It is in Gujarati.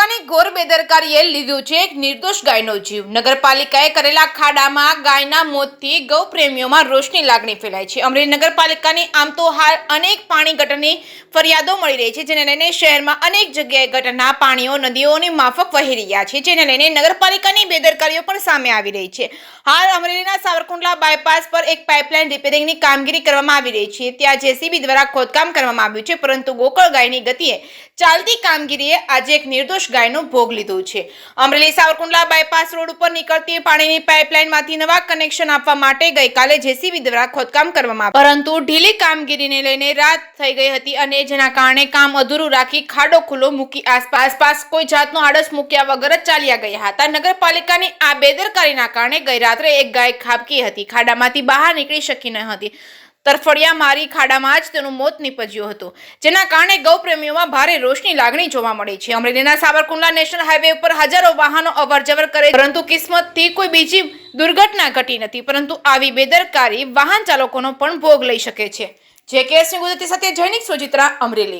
નગરપાલિકાની ઘોર બેદરકારીએ લીધું છે એક નિર્દોષ ગાયનો જીવ। નગરપાલિકાએ કરેલા ખાડામાં ગાયના મોતથી ગૌપ્રેમીઓમાં રોષની લાગણી ફેલાઈ છે। અમરેલી નગરપાલિકાની આમ તો હાલ અનેક પાણી ગટરની ફરિયાદો મળી રહી છે, જેને લઈને શહેરમાં અનેક જગ્યાએ ગટરના પાણીઓ નદીઓની માફક વહી રહ્યા છે, જેને લઈને નગરપાલિકાની બેદરકારીઓ પણ સામે આવી રહી છે। હાલ અમરેલીના સાવરકુંડલા બાયપાસ પર એક પાઇપલાઇન રિપેરિંગની કામગીરી કરવામાં આવી રહી છે। ત્યાં જેસીબી દ્વારા ખોદકામ કરવામાં આવ્યું છે, પરંતુ ગોકળ ગાયની ગતિએ ચાલતી કામગીરીએ આજે એક નિર્દોષ ગાયનો ભોગ લીધો છે। અમરેલી સાવરકુંડલા બાયપાસ રોડ ઉપર નીકળતી પાણીની પાઇપલાઇનમાંથી નવા કનેક્શન આપવા માટે ગઈકાલે જેસીબી દ્વારા ખોદકામ કરવામાં આવ્યું, પરંતુ ઢીલી કામગીરીને લઈને રાત થઈ ગઈ હતી અને જેના કારણે કામ અધૂરું રાખી ખાડો ખુલ્લો મૂકી આસપાસ કોઈ જાતનો આડસ મૂક્યા વગર જ ચાલ્યા ગયા હતા। નગરપાલિકાની આ બેદરકારીના કારણે ગઈ રાત્રે એક ગાય ખાબકી હતી, ખાડામાંથી બહાર નીકળી શકી ન હતી। તરફડિયા મારી ખાડામાં જ તેનું મોત નીપજ્યું હતું, જેના કારણે ગૌપ્રેમીઓમાં ભારે રોષની લાગણી જોવા મળી છે। અમરેલીના સાવરકુંડલા નેશનલ હાઈવે ઉપર હજારો વાહનો અવરજવર કરે, પરંતુ કિસ્મતથી કોઈ બીજી દુર્ઘટના ઘટી નથી, પરંતુ આવી બેદરકારી વાહન ચાલકોનો પણ ભોગ લઈ શકે છે। જે કેસની ગુજરાતી સાથે જૈનિક સુચિત્રા, અમરેલી।